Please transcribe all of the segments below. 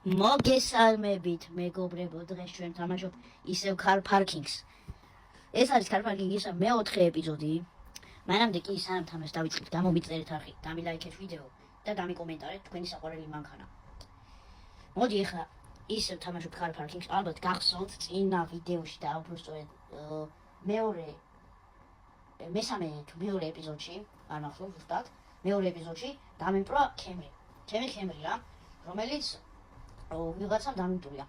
მოგესალმებით მეგობრებო, დღეს ჩვენ თამაშობ ისევ Car Parkings. ეს არის Car Parking-ის მეოთხე ეპიზოდი. მანამდე კი სანამ თამაშს დავიწყებთ, გამომიწერეთ არხი, დამილაიქეთ ვიდეო და დამიკომენტარეთ თქვენი საყვარელი მანქანა. მოდი ახლა ისევ თამაშობ Car Parkings. ალბათ გახსოვთ წინა ვიდეოში და უბრალოდ მეორე ეპიზოდში, არ ნახავ ზუსტად, მეორე ეპიზოდში დამემპრა Camry. Camry რა, რომელიც ვიღაცამ დამიმტვრია.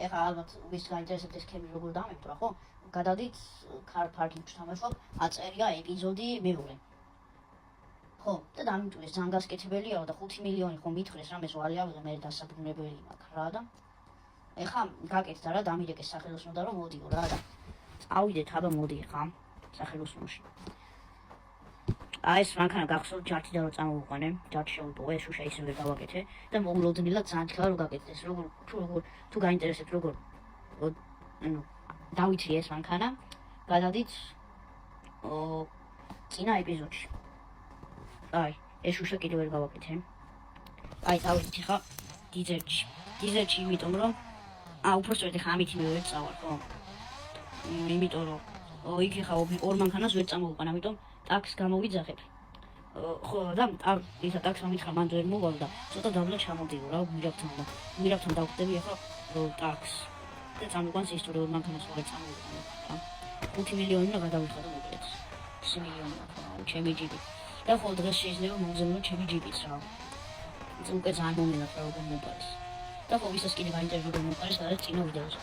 ეხლა ალბათ ვის გაინტერესებთ ეს Camry როგორ დამემპრა, ხო? გადავდით Car Parking-ში თამაშობ, აწერია ეპიზოდი მეორე. ხო, და დამიმტვრიეს, ძალიან გასაკეთებელია და 5 მილიონი ხო მითხრეს, რამეს ვალი ავიღე, მე დასაბრუნებელი მაქვს რა და ეხლა გაკეთდა რა, დამირეკეს სახელოსნო და რომ მოდიო რა და წავიდეთ, აბა მოდი ხა სახელოსნოში. ეს მანქანა გახსოვთ ჯართი და რო წამოვიყვანე, ჯართი შევიპოვე, შუშა ისე ვერ გავაკეთე და მოულოდნელად ძალიან თქვა რომ გაკეთდეს, როგორ თუ გაინტერესებთ როგორ დავითრიე ეს მანქანა, გადავდით წინა ეპიზოდში. ეს შუშა კიდევ ვერ გავაკეთე. წავიდით ხა დიზერტში, იმიტომ რომ უბრალოდ ხა ამით მე ვერ წავალ, ხო? იმიტომ რომ იქ ხა ორ მანქანას ვერ წამოვიყვან, ამიტომ ტაქს გამოვიძახებ. ხო და ისა ტაქს მომიხრა მან ვერ მოვალ და ცოტა დაბლა ჩამოდიო რა გვირაბთან დავხდები ახლა ტაქს და წამიყვანს ის თუ ორ მანქანას ვერ წამოვიყვან. 5 მილიონი რა გადავიხადო მოკლედ. 100 მილიონი ჩემი ჯიპი. და ხო დღეს შეიძლება მოგზაურო ჩემი ჯიპიც რა. უკვე ძალიან მომენა პრობლემა მოპარის. და ხო ვისაც კიდე გაინტერესებდა მოპარის და წინა ვიდეოზე.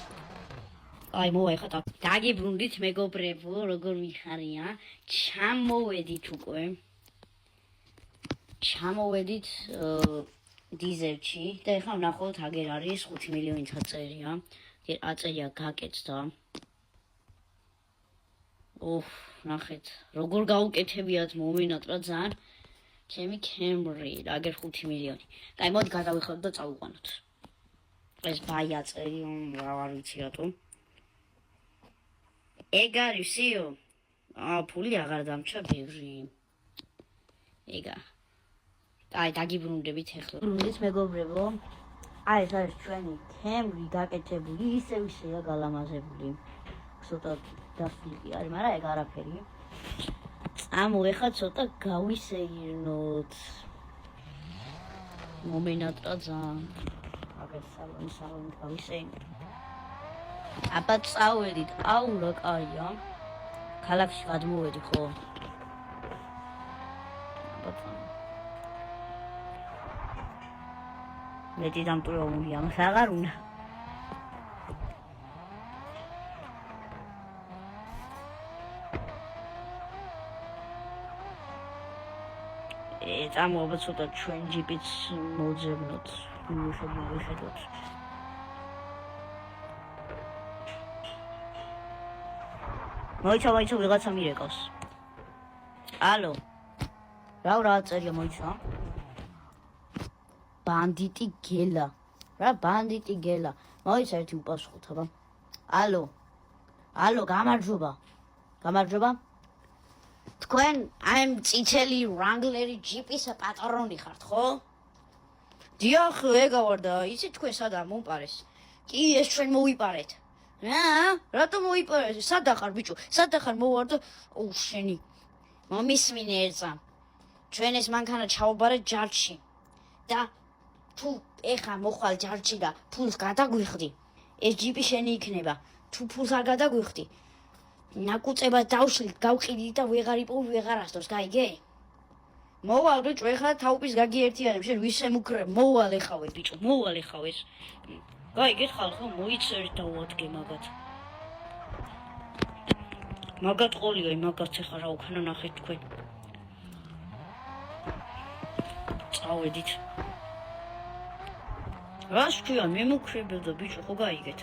მოვა ეხლა დაგიბრუნდით მეგობრებო, როგორ მიხარია? ჩამოვედით დიზერტში და ეხლა ვნახოთ აგერ არის 5 მილიონით აწერია გაკეთდა. ნახეთ, როგორ გაუკეთებიათ მომენატრა ძალიან ჩემი Camry, აგერ 5 მილიონი. მოდი გადავიხადოთ და წავიყვანოთ. ეს ბაი აწერი, რა არ ვიცი რატომ. ეგ არის სიო. ფული აღარ დამჭა ბევრი. ეგა. დაგიბრუნდებით ახლა. ბრუნდით მეგობრებო. ეს არის ჩვენი Camry გაკეთებული, ისევ გალამაზებული. ცოტა დასვლილი არის, მაგრამ ეგ არაფერი. ეხლა ცოტა გავისეირნოთ. მომენატრა ძალიან. აგერ სალონი გავისეირნოთ. აბა წავედით, რა კაია. ქალაქში გადმოვედი ხო? მეტი დამტვრეულია, მას აღარ უნდა. წამოვა ცოტა ჩვენ ჯიპიც მოძებნოთ, ვიხედოთ. მოიცა ვიღაცა მირეკავს. ალო. რა წერია მოიცა? ბანდიტი გელა. რა ბანდიტი გელა. მოიცა ერთი უპასუხოთ, აბა. ალო, გამარჯობა. თქვენ ამ წითელი Wrangler-ი ჯიპის პატრონი ხართ, ხო? დიახ, ეგა ვარ და იცით თქვენ სადაა მომპარეს? კი, ეს ჩვენ მოვიპარეთ. რატომ მოიპარეს? სადა ხარ ბიჭო? სადა ხარ მოვარ და შენი მომისმინე ერთსა. ჩვენ ეს მანქანა ჩავაბარეთ ჯარჯში. და თუ ეხა მოხვალ ჯარჯში და ფულს გადაგვიხდი, ეს ჯიპი შენი იქნება. თუ ფულს არ გადაგვიხდი, ნაკუწება დავშლით, გავყიდით და ვეღარ იპოვი, ვეღარ ასდოს, გაიგე? მოვალ ბიჭო, ეხლა თაუპის გაგიერთიანებ, შენ ვის ემუქრებ? მოვალ ეხავე ბიჭო, ეს. გაიგეთ ხალხო, მოიწერეთ და უადგე მაგათ ყოლია, მაგაც ეხლა რა უკანა ნახეთ თქვენ. წავედით. რას თქვია, მემუქრებელ და ბიჭო, ხო გაიგეთ?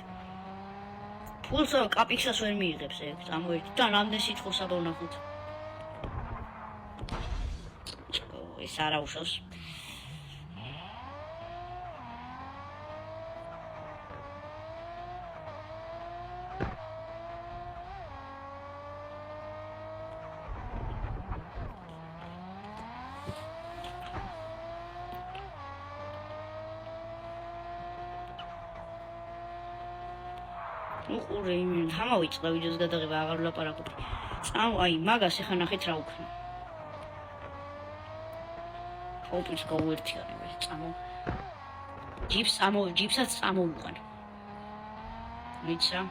ფულს კაპიქსას ვერ მიიღებს ეგ, წამოერთით და რამდენ სიტყვას აბა ვნახოთ. ეს არა უშავს. ну ყურე იმ თამავიწყდა ვიდეოს გადაღება აღარ ვლაპარაკობ აი მაგას ეხა ნახეთ რა უქნა ოპის გავუერთიანებ წამო ჯიპსაც წამოვუყან ვიცა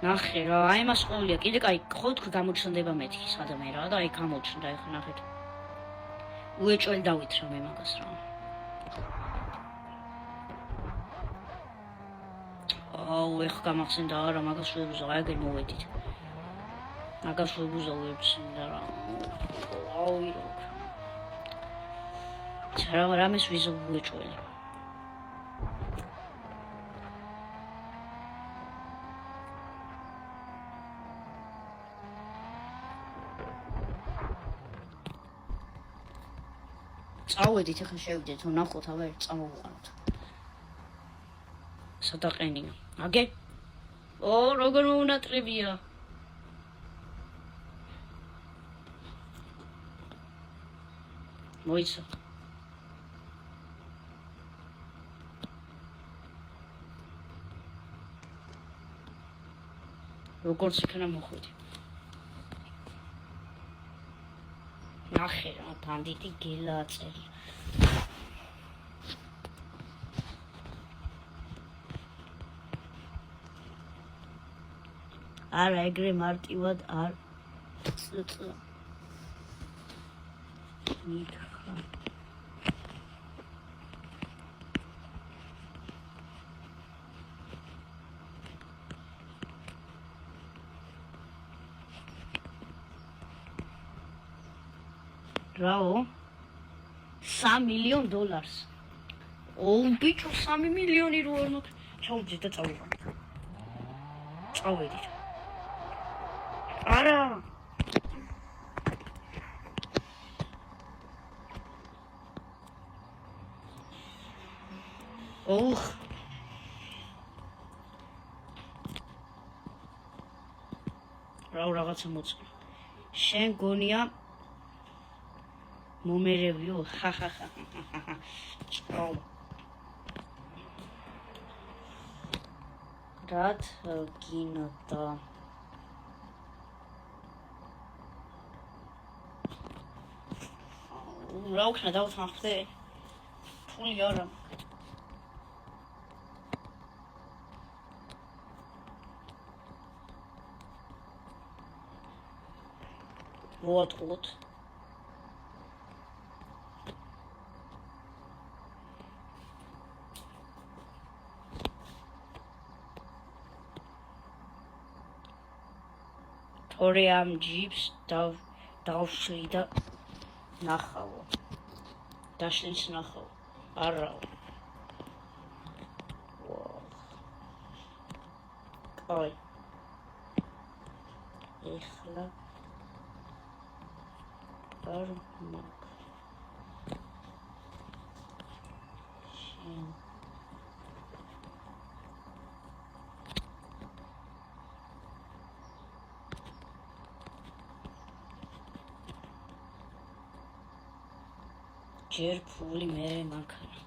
ნახე რა აი მას ყოლია კიდე კაი ხო თქვი გამოჩნდება მეთქი სადამე რა და აი გამოჩნდა ეხა ნახეთ უეჭველი დავითრა მე მაგას რა აუ ეხ გამახსენდა არა მაგას შევებუზა აი აგერ მოვედით მაგას შევებუზა უებსინდა რა აუ რა რამეს ვიზო უეჭველი წავედით ახლა შევიდეთ თუ ნახოთ აბა წამოვუყანოთ სადაყენია აგე ო როგორ მოუნატრებია მოიცა როგორც იქნა მოხვედი ნახე რა ბანდიტი გელაწერი არა ეგრე მარტივად არ მითხრა რაო $3 მილიონ ო ბიჭო 3 მილიონი რო არ მაქვს ჩავძე და წავედი არა ოხ რაღაცა მოწმე შენ გონია მომერევიო ხახახა ჭო რად გინდა რა უქნა დავთანხმდე ფული არა მოატყუოთ თორე ამ ჯიპს დავშლი და ნახავო დაშლიც ნახავ არაო აი ეხლა არ მაგ შენ ჯერ ფული მე მანქანა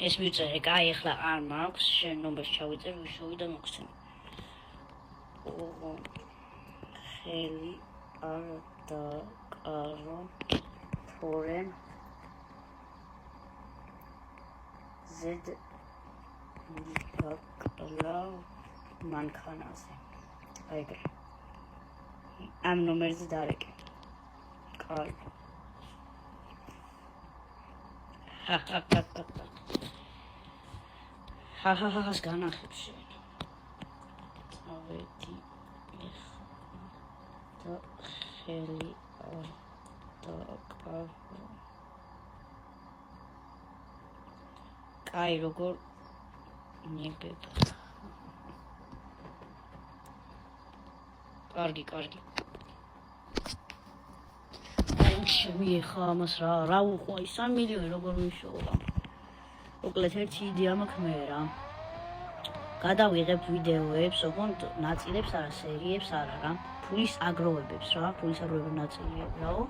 ეს მიწერე კაი ახლა არ მაქვს შენ ნომერს ჩავიწერ ვიშოვი და მოგცემ ხელი არ დაკარო თორე ზედ მიკაკლა მანქანაზე აი ამ ნომერზე დარეკე კაი ხახახას განახებ შენ წავედი და ხელი არ დაკარო კაი როგორ ნებებ კარგი შემიეხა ამას რა უყვა 3 მილიონი როგორ ვიშოვა მოკლედ ერთი იდეა მაქვს მე რა გადავიღებ ვიდეოებს ოღონდ ნაწილებს არა სერიებს არა რა ფულის აგროვებებს რა ფულის აგროვების ნაწილია რაო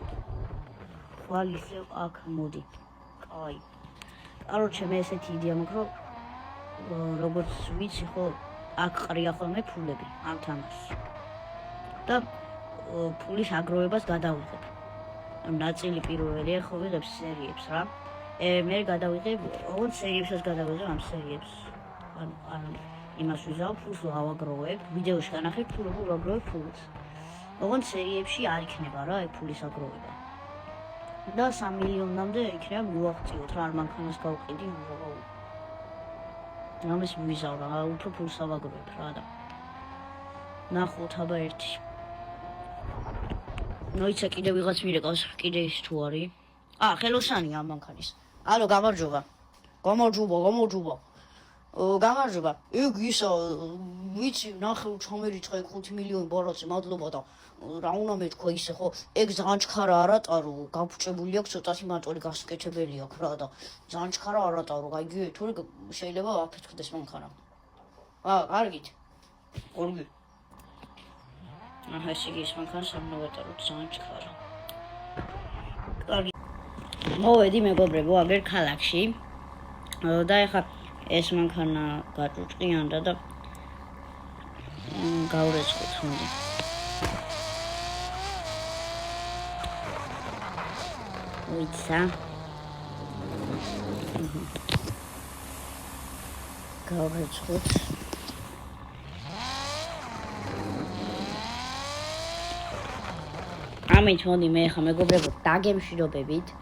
ხვალ ისევ აქ მოდი კაი კაროჩე მე ესეთი იდეა მაქვს რომ როგორც ვიცი ხო აქ ყრია ხოლმე ფულები ამ თამაშს და ფულის აგროვებას გადავიღებ. ნაწილი პირველია ხო ვიღებ სერიებს რა. მე გადავიღებ, ოღონდ სერიებსაც გადავიღებ ამ სერიებს. ანუ იმას ვიზავ, ფულს ვავაგროვებ, ვიდეოში განახებ ფულს ვავაგროვებ ფულს. ოღონდ სერიებში არ იქნება რა ეგ ფულის აგროვება. და 3 მილიონამდე იქნება მივაღწიოთ რა არ მანქანას გავყიდი ამის მივიზავ რა უფრო ფულს ავაგროვებ რა და ნახოთ აბა ერთი ნოიცა კიდე ვიღაც მირეკავს კიდე ის თუ არის ხელოსანია ამ მანქანის ალო გამარჯობა გამარჯობა ეგ ისა ვიცი ნახე ჩამერიცხე 5 მილიონი ბარათზე მადლობა და რა უნდა მეთქვა ისე ხო ეგ ზანჩქარა არატარო გაფუჭებული აქვს ცოტათი მარტოი გასკეთებელი აქვს რა და ზანჩქარა არატარო გაიგივე თუ შეიძლება აფეთქდეს მანქანა კარგით ორგი ესე იგი ეს მანქანა სამნავატარო ზანჩქარა კარგი მოვედი მეგობრებო აგერ ქალაქში და ეხა ეს მანქანა გაჭუჭყიანდა და გავრეცხოთ მოდი ვიცა გავრეცხოთ ამით მოდი მე ხა მეგობრებო დაგემშვიდობებით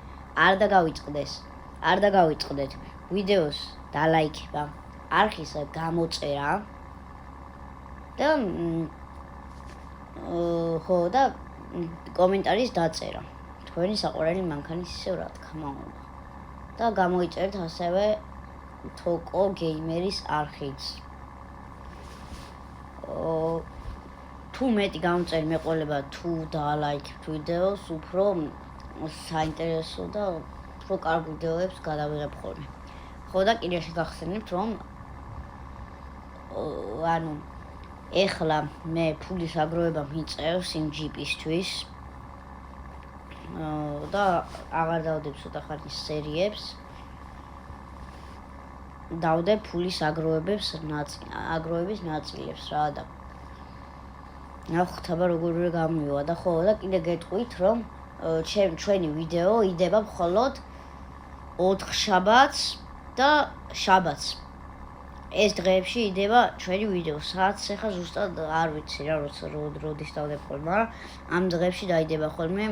არ დავიწყდეთ ვიდეოს დალაიქება არხის გამოწერა და ხო და კომენტარის დაწერა თქვენი საყვარელი მანქანის ისევ რა თქმა უნდა და გამოიწერეთ ასევე თოკო გეიმერის არხიც თუ მეტი გამწერი მეყოლება თუ დალაიქებთ ვიდეოს უფრო საინტერესო და უფრო კარგ ვიდეოებს გადავიღებ ხოლმე ხო და კიდე შეგახსენებთ რომ ანუ ეხლა მე ფულის აგროვება მიწევს იმ ჯიპისთვის და აღარ დავდებ ცოტა ხანი სერიებს დავდებ ფულის აგროვების ნაწილებს რა და ნახოთ აბა როგორ გამივა და ხო და კიდე გეტყვით რომ ჩვენი ვიდეო იდება მხოლოდ 4 შაბათს და შაბათს ეს დღეებში იდება ჩვენი ვიდეო საათს ახლა ზუსტად არ ვიცი რა როდის დავდებ ხოლმე მაგრამ ამ დღეებში დაიდება ხოლმე